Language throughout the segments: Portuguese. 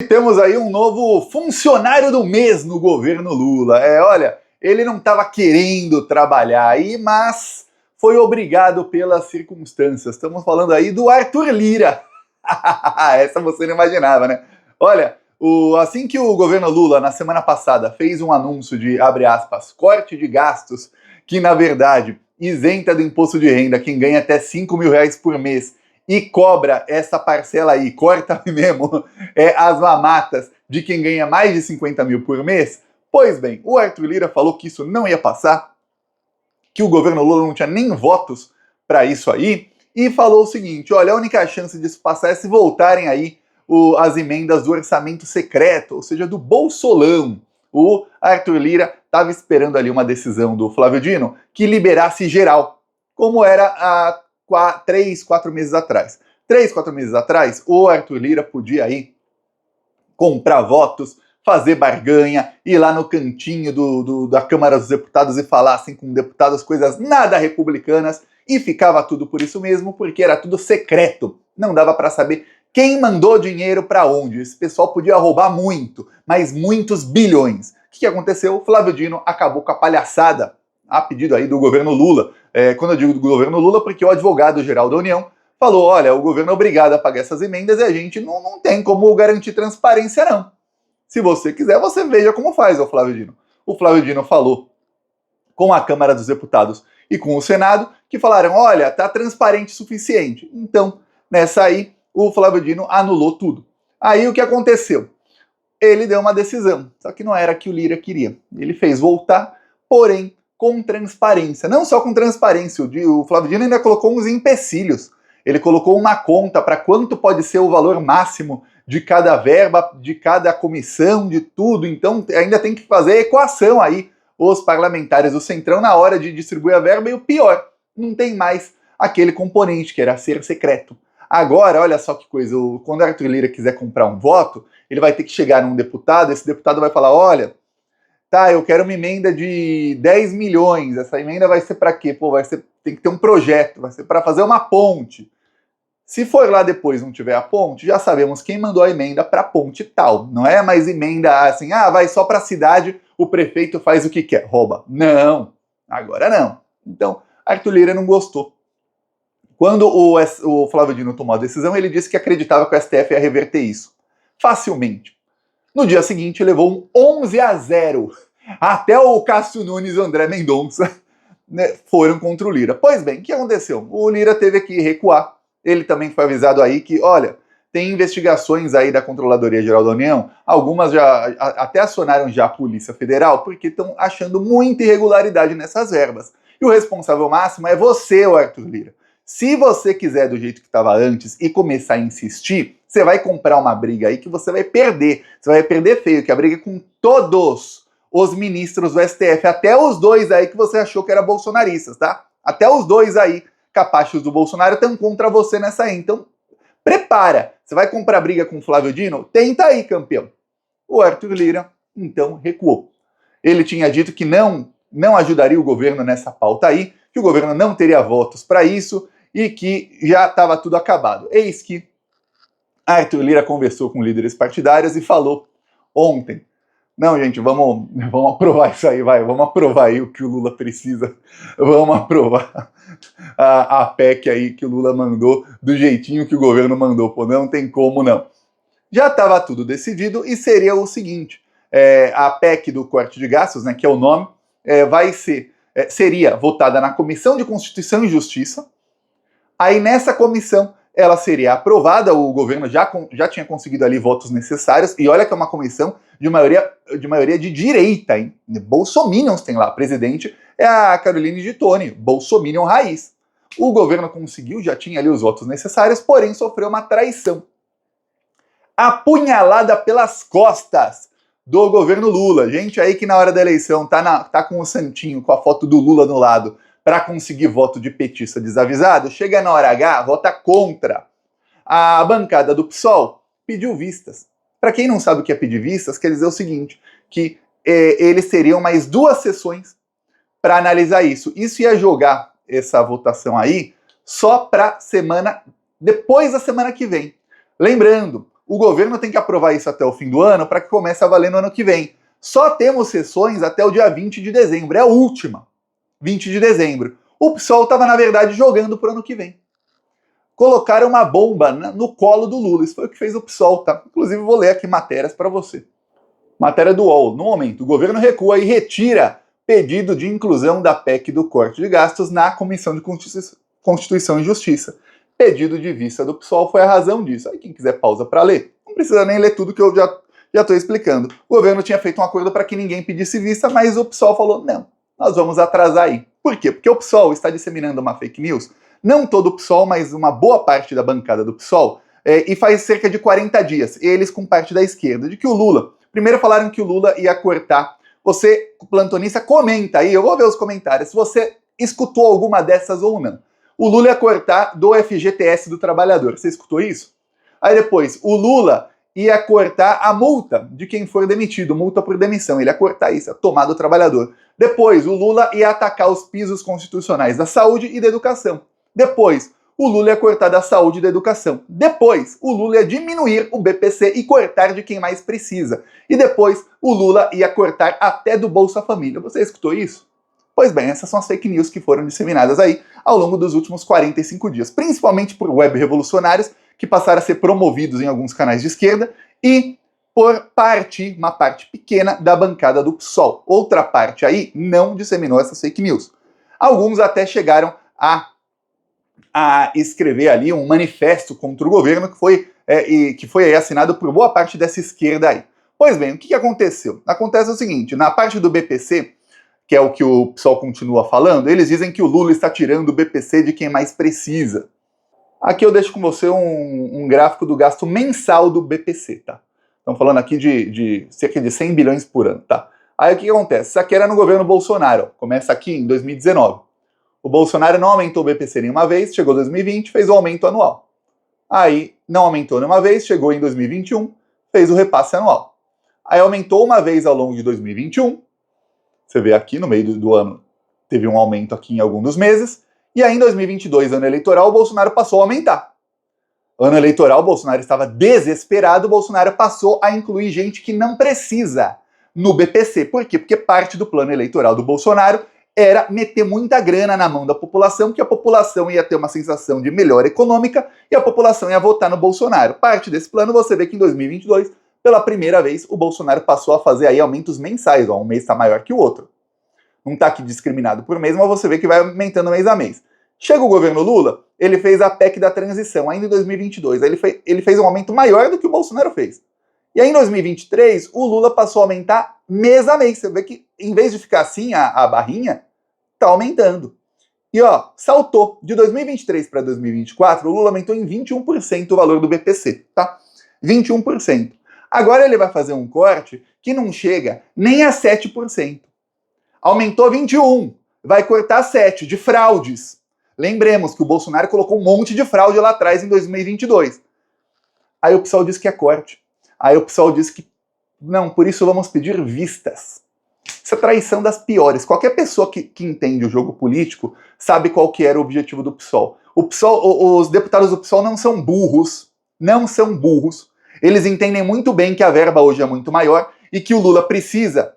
Temos aí um novo funcionário do mês no governo Lula. Olha, ele não estava querendo trabalhar aí, mas foi obrigado pelas circunstâncias. Estamos falando aí do Arthur Lira. Essa você não imaginava, né? Olha, assim que o governo Lula, na semana passada, fez um anúncio de, abre aspas, corte de gastos, que na verdade isenta do imposto de renda quem ganha até R$ 5.000 por mês e cobra essa parcela aí, corta mesmo, as mamatas de quem ganha mais de 50 mil por mês. Pois bem, o Arthur Lira falou que isso não ia passar, que o governo Lula não tinha nem votos para isso aí, e falou o seguinte: olha, a única chance disso passar é se voltarem aí as emendas do orçamento secreto, ou seja, do Bolsolão. O Arthur Lira estava esperando ali uma decisão do Flávio Dino que liberasse geral, como era há 3, 4 meses atrás. 3, 4 meses atrás, o Arthur Lira podia aí comprar votos, fazer barganha, ir lá no cantinho da Câmara dos Deputados e falar assim com deputados coisas nada republicanas, e ficava tudo por isso mesmo, porque era tudo secreto. Não dava para saber quem mandou dinheiro para onde. Esse pessoal podia roubar muito, mas muitos bilhões. O que aconteceu? O Flávio Dino acabou com a palhaçada, a pedido aí do governo Lula. Quando eu digo do governo Lula, porque o advogado-geral da União falou: olha, o governo é obrigado a pagar essas emendas e a gente não tem como garantir transparência, não. Se você quiser, você veja como faz, o Flávio Dino. O Flávio Dino falou com a Câmara dos Deputados e com o Senado, que falaram: olha, tá transparente o suficiente. Então, nessa aí, o Flávio Dino anulou tudo. Aí o que aconteceu? Ele deu uma decisão, só que não era a que o Lira queria. Ele fez voltar, porém com transparência. Não só com transparência, o Flávio Dino ainda colocou uns empecilhos. Ele colocou uma conta para quanto pode ser o valor máximo de cada verba, de cada comissão, de tudo. Então ainda tem que fazer a equação aí, os parlamentares do Centrão, na hora de distribuir a verba. E o pior, não tem mais aquele componente que era ser secreto. Agora, olha só que coisa, quando o Arthur Lira quiser comprar um voto, ele vai ter que chegar num deputado, esse deputado vai falar: olha, tá, eu quero uma emenda de 10 milhões, essa emenda vai ser para quê? Pô, tem que ter um projeto, vai ser para fazer uma ponte. Se for lá depois não tiver a ponte, já sabemos quem mandou a emenda para ponte tal. Não é mais emenda assim, vai só para a cidade, o prefeito faz o que quer, rouba. Não, agora não. Então, Arthur Lira não gostou. Quando o Flávio Dino tomou a decisão, ele disse que acreditava que o STF ia reverter isso facilmente. No dia seguinte, levou um 11-0. Até o Cássio Nunes e o André Mendonça, né, foram contra o Lira. Pois bem, o que aconteceu? O Lira teve que recuar. Ele também foi avisado aí que, olha, tem investigações aí da Controladoria Geral da União, algumas já até acionaram já a Polícia Federal, porque estão achando muita irregularidade nessas verbas. E o responsável máximo é você, Arthur Lira. Se você quiser do jeito que estava antes e começar a insistir, você vai comprar uma briga aí que você vai perder. Você vai perder feio, que é a briga com todos os ministros do STF, até os dois aí que você achou que eram bolsonaristas, tá? Até os dois aí, capachos do Bolsonaro, estão contra você nessa aí. Então, prepara. Você vai comprar briga com o Flávio Dino? Tenta aí, campeão. O Arthur Lira, então, recuou. Ele tinha dito que não ajudaria o governo nessa pauta aí, que o governo não teria votos para isso e que já estava tudo acabado. Eis que Arthur Lira conversou com líderes partidários e falou ontem: não, gente, vamos aprovar isso aí, vamos aprovar aí o que o Lula precisa, vamos aprovar a PEC aí que o Lula mandou, do jeitinho que o governo mandou, pô, não tem como não. Já estava tudo decidido e seria o seguinte: a PEC do corte de gastos, né, que é o nome, seria votada na Comissão de Constituição e Justiça. Aí nessa comissão ela seria aprovada, o governo já tinha conseguido ali votos necessários, e olha que é uma comissão de maioria de direita, hein? Bolsominions tem lá, a presidente é a Caroline de Toni, Bolsominion raiz. O governo conseguiu, já tinha ali os votos necessários, porém sofreu uma traição. Apunhalada pelas costas do governo Lula. Gente aí que na hora da eleição tá com o santinho, com a foto do Lula no lado, para conseguir voto de petista desavisado, chega na hora H, vota contra. A bancada do PSOL pediu vistas. Para quem não sabe o que é pedir vistas, quer dizer o seguinte, que eles teriam mais 2 sessões para analisar isso. Isso ia jogar essa votação aí só para semana depois da semana que vem. Lembrando, o governo tem que aprovar isso até o fim do ano para que comece a valer no ano que vem. Só temos sessões até o dia 20 de dezembro, é a última, 20 de dezembro. O PSOL estava, na verdade, jogando para o ano que vem. Colocaram uma bomba no colo do Lula, isso foi o que fez o PSOL, tá? Inclusive vou ler aqui matérias para você. Matéria do UOL. No momento, o governo recua e retira pedido de inclusão da PEC do corte de gastos na Comissão de Constituição e Justiça. Pedido de vista do PSOL foi a razão disso. Aí quem quiser pausa para ler, não precisa nem ler tudo que eu já estou explicando. O governo tinha feito um acordo para que ninguém pedisse vista, mas o PSOL falou, não, nós vamos atrasar aí. Por quê? Porque o PSOL está disseminando uma fake news, não todo o PSOL, mas uma boa parte da bancada do PSOL, e faz cerca de 40 dias, eles com parte da esquerda, de que o Lula, primeiro falaram que o Lula ia cortar. Você, plantonista, comenta aí, eu vou ver os comentários, se você escutou alguma dessas ou não. O Lula ia cortar do FGTS do trabalhador, você escutou isso? Aí depois, o Lula ia cortar a multa de quem for demitido, multa por demissão, ele ia cortar isso, ia tomar do trabalhador. Depois, o Lula ia atacar os pisos constitucionais da saúde e da educação. Depois, o Lula ia cortar da saúde e da educação. Depois, o Lula ia diminuir o BPC e cortar de quem mais precisa. E depois, o Lula ia cortar até do Bolsa Família. Você escutou isso? Pois bem, essas são as fake news que foram disseminadas aí ao longo dos últimos 45 dias, principalmente por web revolucionários que passaram a ser promovidos em alguns canais de esquerda e por uma parte pequena da bancada do PSOL. Outra parte aí não disseminou essas fake news. Alguns até chegaram a escrever ali um manifesto contra o governo que foi assinado por boa parte dessa esquerda aí. Pois bem, o que aconteceu? Acontece o seguinte, na parte do BPC, que é o que o PSOL continua falando, eles dizem que o Lula está tirando o BPC de quem mais precisa. Aqui eu deixo com você um gráfico do gasto mensal do BPC, tá? Estamos falando aqui de cerca de 100 bilhões por ano, tá? Aí o que acontece? Isso aqui era no governo Bolsonaro, começa aqui em 2019. O Bolsonaro não aumentou o BPC nenhuma vez, chegou em 2020, fez o aumento anual. Aí não aumentou nenhuma vez, chegou em 2021, fez o repasse anual. Aí aumentou uma vez ao longo de 2021, você vê aqui no meio do ano, teve um aumento aqui em algum dos meses, e aí em 2022, ano eleitoral, o Bolsonaro passou a aumentar. Ano eleitoral, o Bolsonaro estava desesperado, o Bolsonaro passou a incluir gente que não precisa no BPC. Por quê? Porque parte do plano eleitoral do Bolsonaro era meter muita grana na mão da população, que a população ia ter uma sensação de melhora econômica e a população ia votar no Bolsonaro. Parte desse plano, você vê que em 2022, pela primeira vez, o Bolsonaro passou a fazer aí aumentos mensais. Ó, um mês está maior que o outro. Não está aqui discriminado por mês, mas você vê que vai aumentando mês a mês. Chega o governo Lula, ele fez a PEC da transição, ainda em 2022. Ele fez um aumento maior do que o Bolsonaro fez. E aí em 2023, o Lula passou a aumentar mês a mês. Você vê que, em vez de ficar assim, a barrinha, tá aumentando. E ó, saltou. De 2023 para 2024, o Lula aumentou em 21% o valor do BPC, tá? 21%. Agora ele vai fazer um corte que não chega nem a 7%. Aumentou 21%, vai cortar 7% de fraudes. Lembremos que o Bolsonaro colocou um monte de fraude lá atrás em 2022. Aí o PSOL disse que é corte. Aí o PSOL disse que não, por isso vamos pedir vistas. Isso é traição das piores. Qualquer pessoa que entende o jogo político sabe qual que era o objetivo do PSOL. Os deputados do PSOL não são burros. Não são burros. Eles entendem muito bem que a verba hoje é muito maior e que o Lula precisa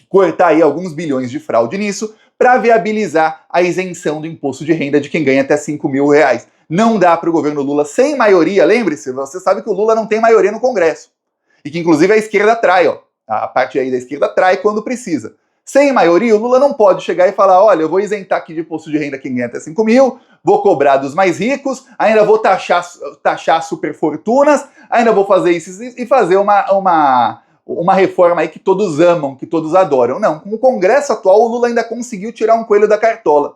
cortar aí alguns bilhões de fraude nisso para viabilizar a isenção do imposto de renda de quem ganha até 5 mil reais. Não dá para o governo Lula sem maioria, lembre-se, você sabe que o Lula não tem maioria no Congresso. E que inclusive a esquerda trai, ó. A parte aí da esquerda trai quando precisa. Sem maioria, o Lula não pode chegar e falar, olha, eu vou isentar aqui de imposto de renda quem ganha até 5 mil, vou cobrar dos mais ricos, ainda vou taxar superfortunas, ainda vou fazer isso e fazer uma reforma aí que todos amam, que todos adoram. Não, com o Congresso atual, o Lula ainda conseguiu tirar um coelho da cartola.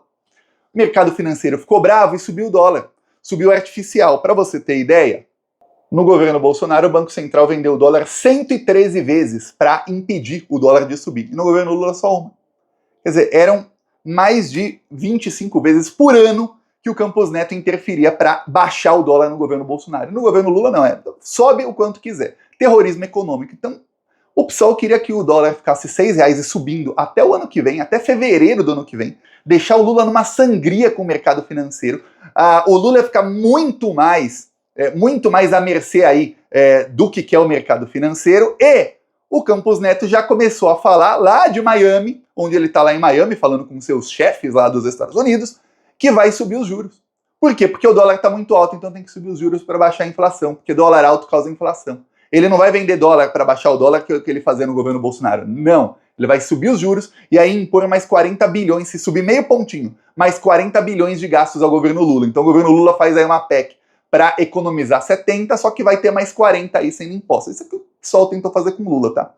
O mercado financeiro ficou bravo e subiu o dólar. Subiu artificial. Para você ter ideia, no governo Bolsonaro, o Banco Central vendeu o dólar 113 vezes para impedir o dólar de subir. E no governo Lula só uma. Quer dizer, eram mais de 25 vezes por ano que o Campos Neto interferia para baixar o dólar no governo Bolsonaro. No governo Lula não, sobe o quanto quiser. Terrorismo econômico. Então, o PSOL queria que o dólar ficasse R$6 e subindo até o ano que vem, até fevereiro do ano que vem, deixar o Lula numa sangria com o mercado financeiro. O Lula ia ficar muito mais à mercê aí do que é o mercado financeiro, e o Campos Neto já começou a falar lá de Miami, onde ele está lá em Miami, falando com seus chefes lá dos Estados Unidos, que vai subir os juros. Por quê? Porque o dólar está muito alto, então tem que subir os juros para baixar a inflação, porque dólar alto causa inflação. Ele não vai vender dólar para baixar o dólar, que é o que ele fazia no governo Bolsonaro. Não. Ele vai subir os juros e aí impor mais 40 bilhões, se subir meio pontinho, mais 40 bilhões de gastos ao governo Lula. Então o governo Lula faz aí uma PEC para economizar 70, só que vai ter mais 40 aí sendo impostos. Isso é o que o PSOL tentou fazer com o Lula, tá?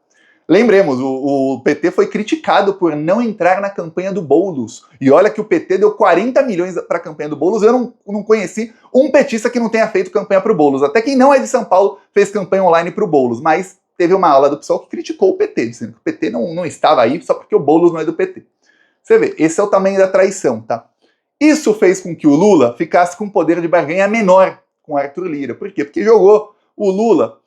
Lembremos, o PT foi criticado por não entrar na campanha do Boulos. E olha que o PT deu 40 milhões para a campanha do Boulos. Eu não conheci um petista que não tenha feito campanha para o Boulos. Até quem não é de São Paulo fez campanha online para o Boulos. Mas teve uma aula do PSOL que criticou o PT, dizendo que o PT não estava aí só porque o Boulos não é do PT. Você vê, esse é o tamanho da traição, tá? Isso fez com que o Lula ficasse com um poder de barganha menor com o Arthur Lira. Por quê? Porque jogou o Lula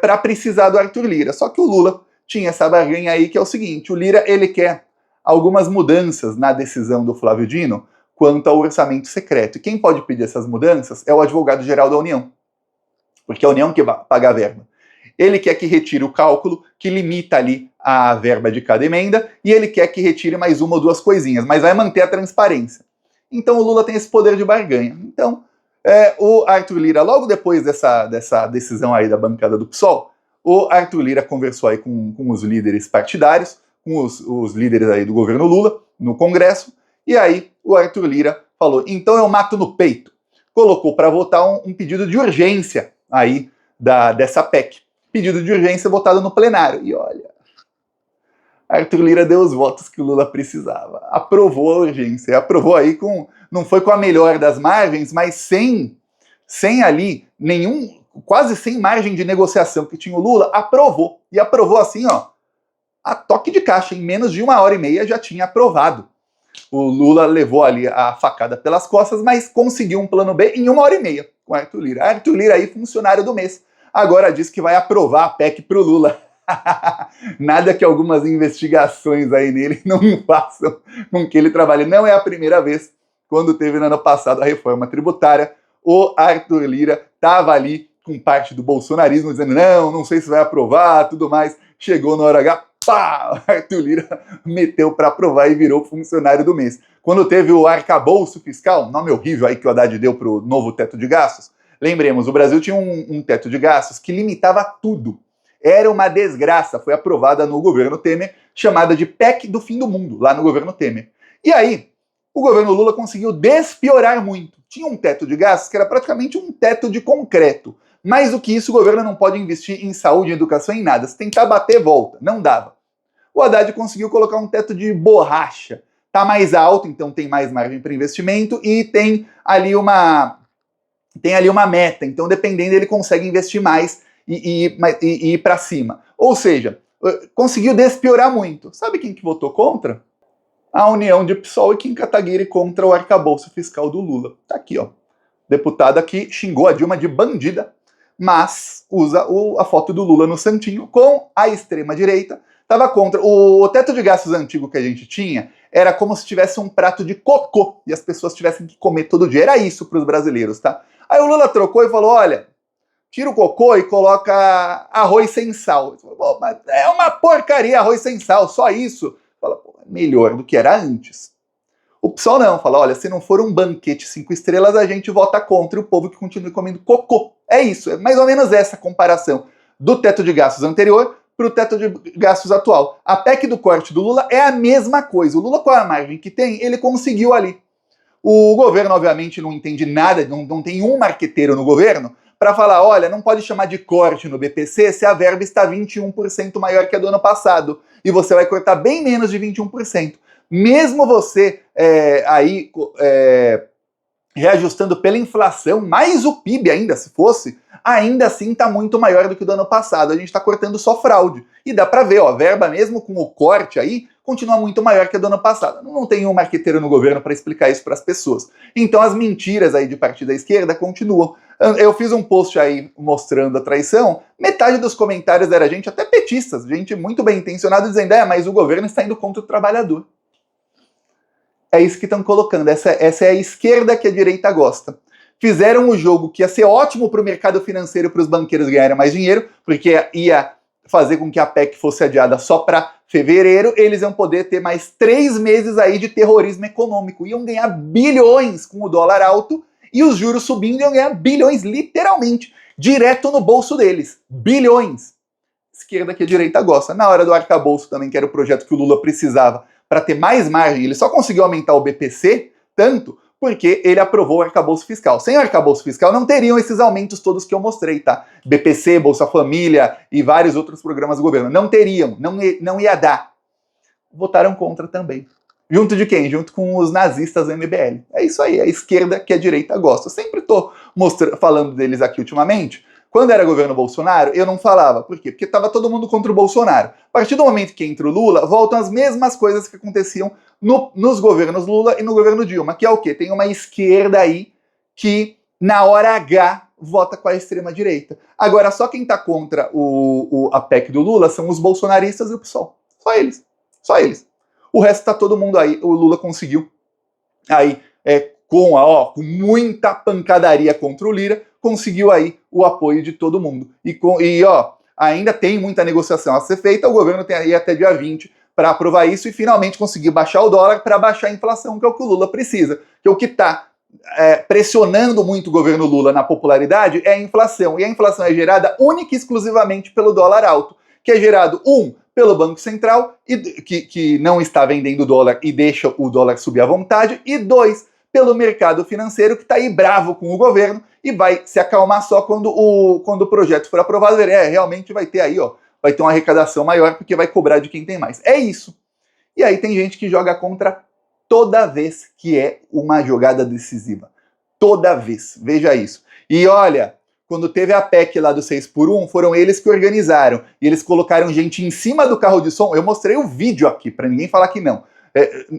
para precisar do Arthur Lira. Só que o Lula tinha essa barganha aí que é o seguinte, o Lira ele quer algumas mudanças na decisão do Flávio Dino quanto ao orçamento secreto. E quem pode pedir essas mudanças é o advogado-geral da União, porque é a União que vai pagar a verba. Ele quer que retire o cálculo que limita ali a verba de cada emenda e ele quer que retire mais uma ou duas coisinhas, mas vai manter a transparência. Então o Lula tem esse poder de barganha. Então o Arthur Lira, logo depois dessa decisão aí da bancada do PSOL, o Arthur Lira conversou aí com os líderes partidários, com os líderes aí do governo Lula, no Congresso, e aí o Arthur Lira falou, então eu mato no peito. Colocou para votar um pedido de urgência aí dessa PEC. Pedido de urgência votado no plenário. E olha, Arthur Lira deu os votos que o Lula precisava. Aprovou a urgência. Aprovou aí não foi com a melhor das margens, mas sem ali quase sem margem de negociação que tinha o Lula, aprovou. E aprovou assim, ó, a toque de caixa. Em menos de 1h30 já tinha aprovado. O Lula levou ali a facada pelas costas, mas conseguiu um plano B em 1h30 com Arthur Lira. Arthur Lira aí, funcionário do mês. Agora diz que vai aprovar a PEC pro Lula. Nada que algumas investigações aí nele não façam com que ele trabalhe. Não é a primeira vez. Quando teve no ano passado a reforma tributária, o Arthur Lira estava ali com parte do bolsonarismo, dizendo não sei se vai aprovar, tudo mais. Chegou na hora H, pá! Arthur Lira meteu para aprovar e virou funcionário do mês. Quando teve o arcabouço fiscal, nome horrível aí que o Haddad deu para o novo teto de gastos, lembremos, o Brasil tinha um teto de gastos que limitava tudo. Era uma desgraça, foi aprovada no governo Temer, chamada de PEC do fim do mundo, lá no governo Temer. E aí, o governo Lula conseguiu despiorar muito. Tinha um teto de gastos que era praticamente um teto de concreto. Mais do que isso, o governo não pode investir em saúde, em educação, em nada. Se tentar bater, volta. Não dava. O Haddad conseguiu colocar um teto de borracha. Tá mais alto, então tem mais margem para investimento e tem ali uma meta. Então, dependendo, ele consegue investir mais e ir para cima. Ou seja, conseguiu despiorar muito. Sabe quem que votou contra? A união de PSOL e Kim Kataguiri contra o arcabouço fiscal do Lula. Tá aqui, ó. Deputada que xingou a Dilma de bandida, mas usa a foto do Lula no santinho com a extrema-direita. Estava contra. O teto de gastos antigo que a gente tinha era como se tivesse um prato de cocô e as pessoas tivessem que comer todo dia. Era isso para os brasileiros, tá? Aí o Lula trocou e falou, olha, tira o cocô e coloca arroz sem sal. Falou, mas é uma porcaria arroz sem sal, só isso. Fala, pô, é melhor do que era antes. O PSOL não, fala, olha, se não for um banquete 5 estrelas, a gente vota contra o povo que continue comendo cocô. É isso, é mais ou menos essa comparação do teto de gastos anterior para o teto de gastos atual. A PEC do corte do Lula é a mesma coisa. O Lula, com a margem que tem, ele conseguiu ali. O governo, obviamente, não entende nada, não tem um marqueteiro no governo para falar, olha, não pode chamar de corte no BPC se a verba está 21% maior que a do ano passado. E você vai cortar bem menos de 21%. Mesmo você reajustando pela inflação, mais o PIB ainda, se fosse, ainda assim está muito maior do que o do ano passado. A gente está cortando só fraude. E dá para ver, ó, a verba mesmo com o corte aí, continua muito maior que a do ano passado. Não tem um marqueteiro no governo para explicar isso para as pessoas. Então as mentiras aí de partido da esquerda continuam. Eu fiz um post aí mostrando a traição, metade dos comentários era gente, até petistas, gente muito bem intencionada, dizendo, mas o governo está indo contra o trabalhador. É isso que estão colocando, essa é a esquerda que a direita gosta. fizeram o jogo que ia ser ótimo para o mercado financeiro, para os banqueiros ganharem mais dinheiro, porque ia fazer com que a PEC fosse adiada só para fevereiro, eles iam poder ter mais 3 meses aí de terrorismo econômico, iam ganhar bilhões com o dólar alto e os juros subindo, iam ganhar bilhões, literalmente, direto no bolso deles, bilhões. Esquerda que a direita gosta. Na hora do arcabouço também, que era o projeto que o Lula precisava para ter mais margem, ele só conseguiu aumentar o BPC tanto porque ele aprovou o arcabouço fiscal. Sem o arcabouço fiscal não teriam esses aumentos todos que eu mostrei, tá? BPC, Bolsa Família e vários outros programas do governo. Não teriam, não ia dar. Votaram contra também. Junto de quem? Junto com os nazistas do MBL. É isso aí, é a esquerda que a direita gosta. Eu sempre tô falando deles aqui ultimamente. Quando era governo Bolsonaro, eu não falava. Por quê? Porque estava todo mundo contra o Bolsonaro. A partir do momento que entra o Lula, voltam as mesmas coisas que aconteciam nos governos Lula e no governo Dilma, que é o quê? Tem uma esquerda aí que, na hora H, vota com a extrema-direita. Agora, só quem tá contra a PEC do Lula são os bolsonaristas e o PSOL. Só eles. Só eles. O resto tá todo mundo aí. O Lula conseguiu aí, com muita pancadaria contra o Lira, conseguiu aí o apoio de todo mundo. Ainda tem muita negociação a ser feita, o governo tem aí até dia 20 para aprovar isso e finalmente conseguir baixar o dólar para baixar a inflação, que é o que o Lula precisa. Que o que está pressionando muito o governo Lula na popularidade é a inflação. E a inflação é gerada única e exclusivamente pelo dólar alto, que é gerado, pelo Banco Central, que não está vendendo dólar e deixa o dólar subir à vontade, e 2, pelo mercado financeiro, que está aí bravo com o governo e vai se acalmar só quando o projeto for aprovado. Realmente vai ter aí, vai ter uma arrecadação maior porque vai cobrar de quem tem mais. É isso. E aí tem gente que joga contra toda vez que é uma jogada decisiva. Toda vez. Veja isso. E olha, quando teve a PEC lá do 6x1, foram eles que organizaram. E eles colocaram gente em cima do carro de som. Eu mostrei o vídeo aqui, para ninguém falar que não.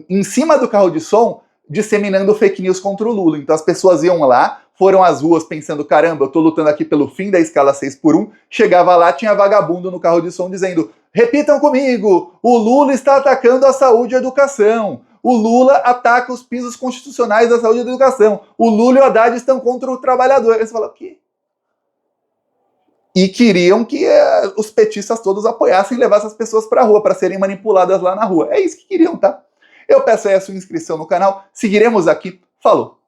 Em cima do carro de som, disseminando fake news contra o Lula. Então as pessoas iam lá, foram às ruas pensando, caramba, eu tô lutando aqui pelo fim da escala 6x1, chegava lá, tinha vagabundo no carro de som dizendo, repitam comigo, o Lula está atacando a saúde e a educação, o Lula ataca os pisos constitucionais da saúde e da educação, o Lula e o Haddad estão contra o trabalhador. Eles falam, o quê? E queriam que os petistas todos apoiassem e levassem as pessoas pra rua, para serem manipuladas lá na rua. É isso que queriam, tá? Eu peço aí a sua inscrição no canal, seguiremos aqui, falou!